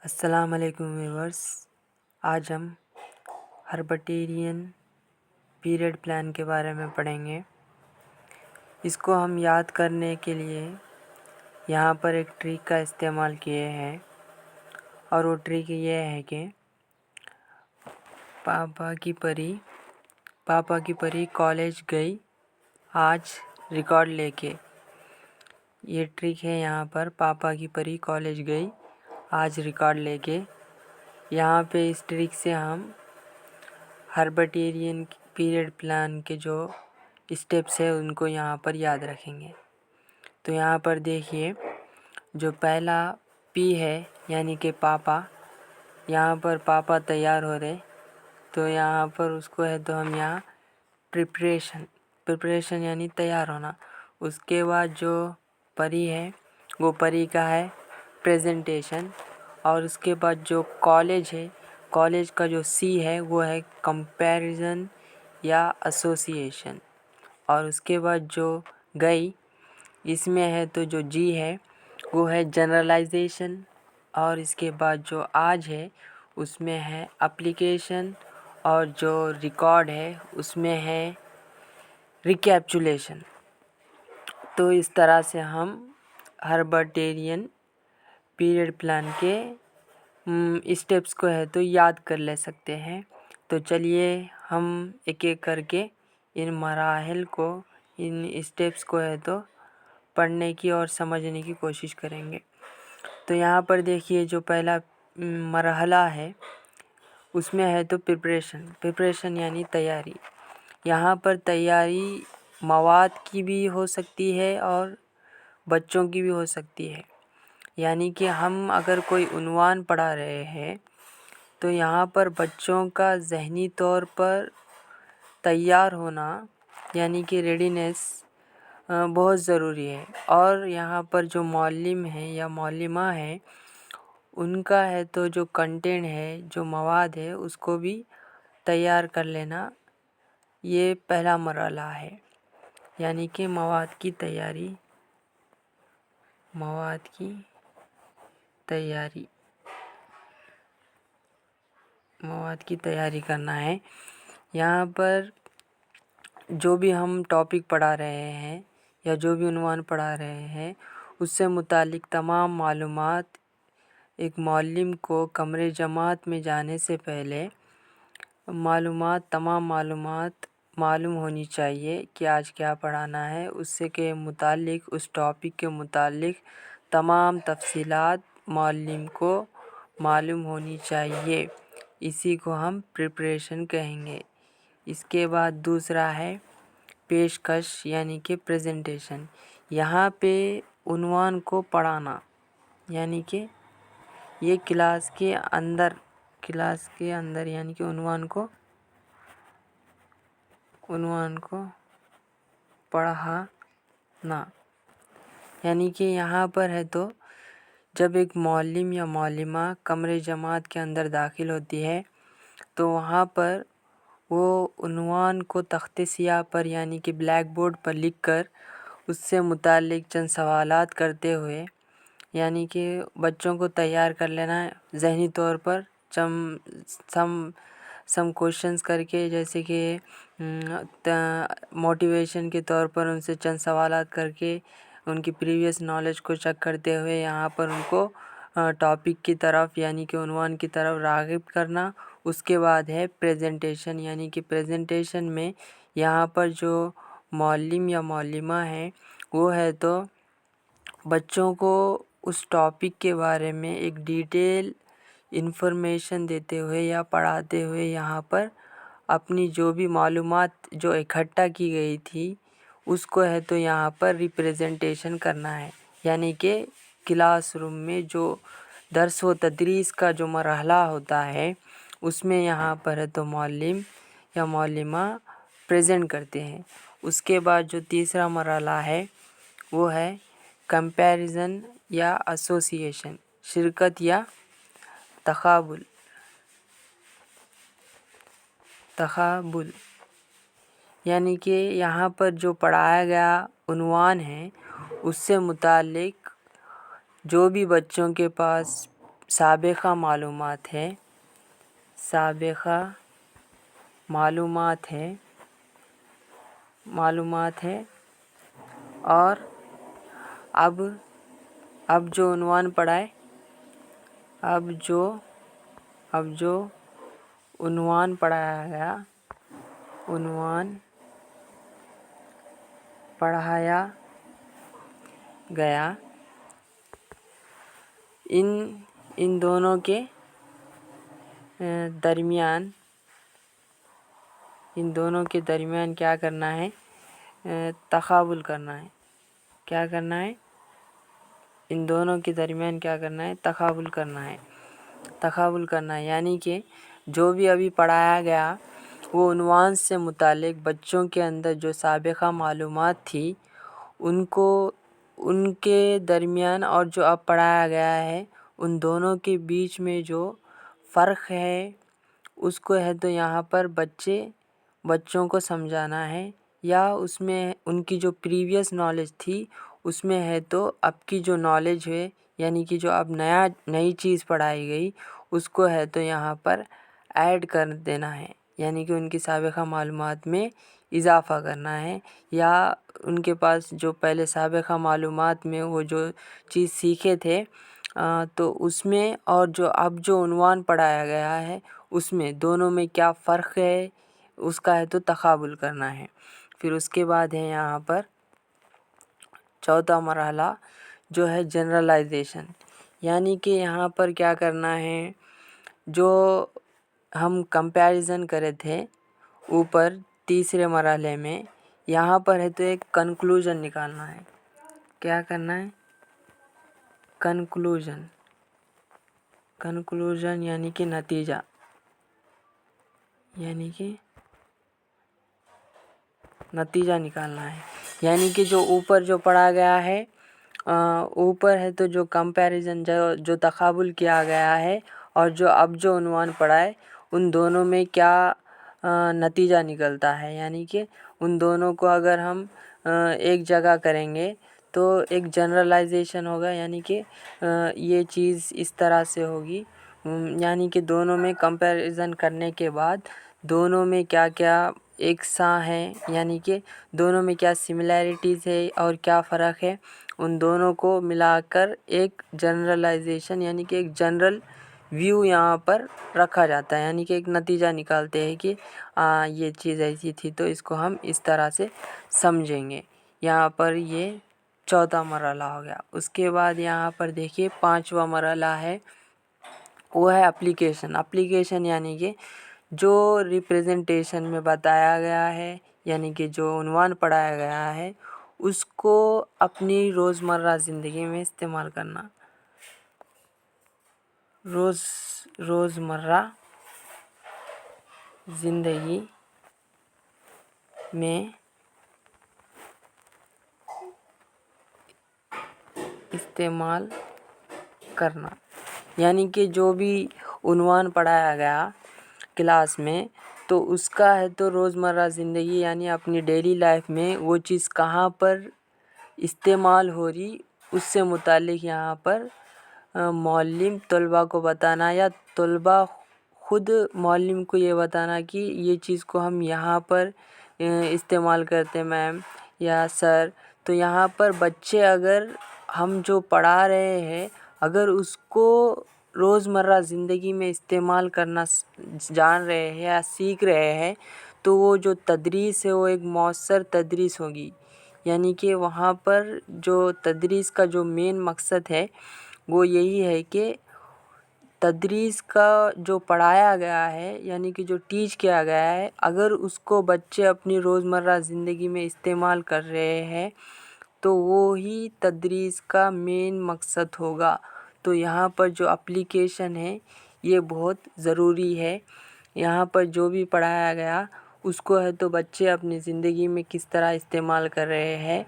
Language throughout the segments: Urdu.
السلام علیکم ویورس، آج ہم ہربٹیرین پیریڈ پلان کے بارے میں پڑھیں گے۔ اس کو ہم یاد کرنے کے لیے یہاں پر ایک ٹرک کا استعمال کیے ہیں، اور وہ ٹرک یہ ہے کہ پاپا کی پری کالج گئی آج ریکارڈ لے کے۔ یہ ٹرک ہے یہاں پر، پاپا کی پری کالج گئی آج ریکارڈ لے کے۔ یہاں پہ اس ٹرک سے ہم ہربٹیرین پیریڈ پلان کے جو اسٹیپس ہیں ان کو یہاں پر یاد رکھیں گے۔ تو یہاں پر دیکھیے، جو پہلا پی ہے یعنی کہ پاپا، یہاں پر پاپا تیار ہو رہے، تو یہاں پر اس کو ہے تو ہم یہاں پریپریشن یعنی تیار ہونا۔ اس کے بعد جو پری ہے وہ پری کا ہے پریزنٹیشن، اور اس کے بعد جو کالج ہے، کالج کا جو سی ہے وہ ہے کمپیریزن یا ایسوسیشن، اور اس کے بعد جو گئی اس میں ہے تو جو جی ہے وہ ہے جنرلائزیشن، اور اس کے بعد جو آج ہے اس میں ہے اپلیکیشن، اور جو ریکارڈ ہے اس میں ہے ریکیپچولیشن۔ تو اس طرح سے ہم ہربٹیرین پیریڈ پلان کے اسٹیپس کو ہے تو یاد کر لے سکتے ہیں۔ تو چلیے ہم ایک ایک کر کے ان مراحل کو، ان اسٹیپس کو ہے تو پڑھنے کی اور سمجھنے کی کوشش کریں گے۔ تو یہاں پر دیکھیے، جو پہلا مرحلہ ہے اس میں ہے تو پریپریشن یعنی تیاری۔ یہاں پر تیاری مواد کی بھی ہو سکتی ہے اور بچوں کی بھی ہو سکتی ہے۔ یعنی کہ ہم اگر کوئی عنوان پڑھا رہے ہیں تو یہاں پر بچوں کا ذہنی طور پر تیار ہونا یعنی کہ ریڈینیس بہت ضروری ہے، اور یہاں پر جو معلم ہے یا معلمہ ہے ان کا ہے تو جو کنٹینٹ ہے، جو مواد ہے، اس کو بھی تیار کر لینا، یہ پہلا مرحلہ ہے۔ یعنی کہ مواد کی تیاری کرنا ہے۔ یہاں پر جو بھی ہم ٹاپک پڑھا رہے ہیں یا جو بھی عنوان پڑھا رہے ہیں اس سے متعلق تمام معلومات ایک معلم کو کمرے جماعت میں جانے سے پہلے تمام معلومات معلوم ہونی چاہیے کہ آج کیا پڑھانا ہے۔ اس سے کے متعلق، اس ٹاپک کے متعلق تمام تفصیلات معلم کو معلوم ہونی چاہیے۔ اسی کو ہم پریپریشن کہیں گے۔ اس کے بعد دوسرا ہے پیشکش یعنی کہ پریزنٹیشن۔ یہاں پہ عنوان کو پڑھانا، یعنی کہ یہ کلاس کے اندر یعنی کہ عنوان کو پڑھانا۔ یعنی کہ یہاں پر ہے تو جب ایک معلم یا معلمہ کمرے جماعت کے اندر داخل ہوتی ہے تو وہاں پر وہ عنوان کو تخت سیاہ پر یعنی کہ بلیک بورڈ پر لکھ کر اس سے متعلق چند سوالات کرتے ہوئے، یعنی کہ بچوں کو تیار کر لینا ہے ذہنی طور پر، سم کوشچنز کر کے، جیسے کہ موٹیویشن کے طور پر ان سے چند سوالات کر کے ان کی پریویس نالج کو چیک کرتے ہوئے یہاں پر ان کو ٹاپک کی طرف یعنی کہ عنوان کی طرف راغب کرنا۔ اس کے بعد ہے پریزنٹیشن، یعنی کہ پریزنٹیشن میں یہاں پر جو معلم یا معلمہ ہے وہ ہے تو بچوں کو اس ٹاپک کے بارے میں ایک ڈیٹیل انفارمیشن دیتے ہوئے یا پڑھاتے ہوئے یہاں پر اپنی جو بھی معلومات جو اکٹھا کی گئی تھی اس کو ہے تو یہاں پر ریپریزنٹیشن کرنا ہے۔ یعنی کہ کلاس روم میں جو درس و تدریس کا جو مرحلہ ہوتا ہے اس میں یہاں پر ہے تو معلم یا معلمہ پریزنٹ کرتے ہیں۔ اس کے بعد جو تیسرا مرحلہ ہے وہ ہے کمپیریزن یا ایسوسیشن، شرکت یا تقابل۔ یعنی کہ یہاں پر جو پڑھایا گیا عنوان ہے اس سے متعلق جو بھی بچوں کے پاس سابقہ معلومات ہے، سابقہ معلومات ہے اور اب جو عنوان پڑھا ہے، اب جو عنوان پڑھایا گیا ان دونوں کے درمیان کیا کرنا ہے؟ تقابل کرنا ہے۔ کیا کرنا ہے؟ ان دونوں کے درمیان کیا کرنا ہے؟ تقابل کرنا ہے، یعنی کہ جو بھی ابھی پڑھایا گیا وہ عنوان سے متعلق بچوں کے اندر جو سابقہ معلومات تھی ان کے درمیان اور جو اب پڑھایا گیا ہے ان دونوں کے بیچ میں جو فرق ہے اس کو ہے تو یہاں پر بچوں کو سمجھانا ہے، یا اس میں ان کی جو پریویس نالج تھی اس میں ہے تو اب کی جو نالج ہے، یعنی کہ جو اب نئی چیز پڑھائی گئی اس کو ہے تو یہاں پر ایڈ کر دینا ہے، یعنی کہ ان کی سابقہ معلومات میں اضافہ کرنا ہے، یا ان کے پاس جو پہلے سابقہ معلومات میں وہ جو چیز سیکھے تھے تو اس میں اور جو اب جو عنوان پڑھایا گیا ہے اس میں دونوں میں کیا فرق ہے اس کا ہے تو تقابل کرنا ہے۔ پھر اس کے بعد ہے یہاں پر چوتھا مرحلہ جو ہے جنرلائزیشن، یعنی کہ یہاں پر کیا کرنا ہے، جو ہم کمپیریزن کرے تھے اوپر تیسرے مرحلے میں، یہاں پر ہے تو ایک کنکلوژن نکالنا ہے۔ کیا کرنا ہے؟ کنکلوژن یعنی کہ نتیجہ نکالنا ہے، یعنی کہ جو اوپر جو پڑھا گیا ہے اوپر ہے تو جو کمپیریزن جو تقابل کیا گیا ہے اور جو اب جو عنوان پڑھا ہے ان دونوں میں کیا نتیجہ نکلتا ہے، یعنی کہ ان دونوں کو اگر ہم ایک جگہ کریں گے تو ایک جنرلائزیشن ہوگا، یعنی کہ یہ چیز اس طرح سے ہوگی، یعنی کہ دونوں میں کمپیریزن کرنے کے بعد دونوں میں کیا کیا یکساں ہے، یعنی کہ دونوں میں کیا سملیرٹیز ہے اور کیا فرق ہے، ان دونوں کو ملا کر ایک جنرلائزیشن یعنی کہ ایک جنرل ویو یہاں پر رکھا جاتا ہے، یعنی کہ ایک نتیجہ نکالتے ہیں کہ یہ چیز ایسی تھی تو اس کو ہم اس طرح سے سمجھیں گے۔ یہاں پر یہ چوتھا مرحلہ ہو گیا۔ اس کے بعد یہاں پر دیکھیے پانچواں مرحلہ ہے، وہ ہے اپلیکیشن یعنی کہ جو ریپریزنٹیشن میں بتایا گیا ہے، یعنی کہ جو عنوان پڑھایا گیا ہے اس کو اپنی روزمرہ زندگی میں استعمال کرنا، روزمرہ زندگی میں استعمال کرنا، یعنی کہ جو بھی عنوان پڑھایا گیا کلاس میں تو اس کا ہے تو روزمرہ زندگی یعنی اپنی ڈیلی لائف میں وہ چیز کہاں پر استعمال ہو رہی اس سے متعلق یہاں پر معلم طلباء کو بتانا، یا طلباء خود معلم کو یہ بتانا کہ یہ چیز کو ہم یہاں پر استعمال کرتے میم یا سر، تو یہاں پر بچے اگر ہم جو پڑھا رہے ہیں اگر اس کو روزمرہ زندگی میں استعمال کرنا جان رہے ہیں یا سیکھ رہے ہیں تو وہ جو تدریس ہے وہ ایک مؤثر تدریس ہوگی، یعنی کہ وہاں پر جو تدریس کا جو مین مقصد ہے وہ یہی ہے کہ تدریس کا جو پڑھایا گیا ہے یعنی کہ جو ٹیچ کیا گیا ہے اگر اس کو بچے اپنی روزمرہ زندگی میں استعمال کر رہے ہیں تو وہی تدریس کا مین مقصد ہوگا۔ تو یہاں پر جو اپلیکیشن ہے یہ بہت ضروری ہے، یہاں پر جو بھی پڑھایا گیا اس کو ہے تو بچے اپنی زندگی میں کس طرح استعمال کر رہے ہیں،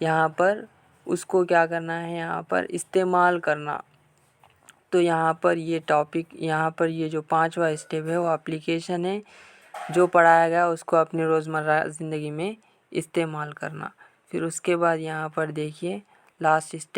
یہاں پر اس کو کیا کرنا ہے، یہاں پر استعمال کرنا۔ تو یہاں پر یہ ٹاپک، یہاں پر یہ جو پانچواں اسٹیپ ہے وہ اپلیکیشن ہے، جو پڑھایا گیا اس کو اپنی روزمرہ زندگی میں استعمال کرنا۔ پھر اس کے بعد یہاں پر دیکھیے لاسٹ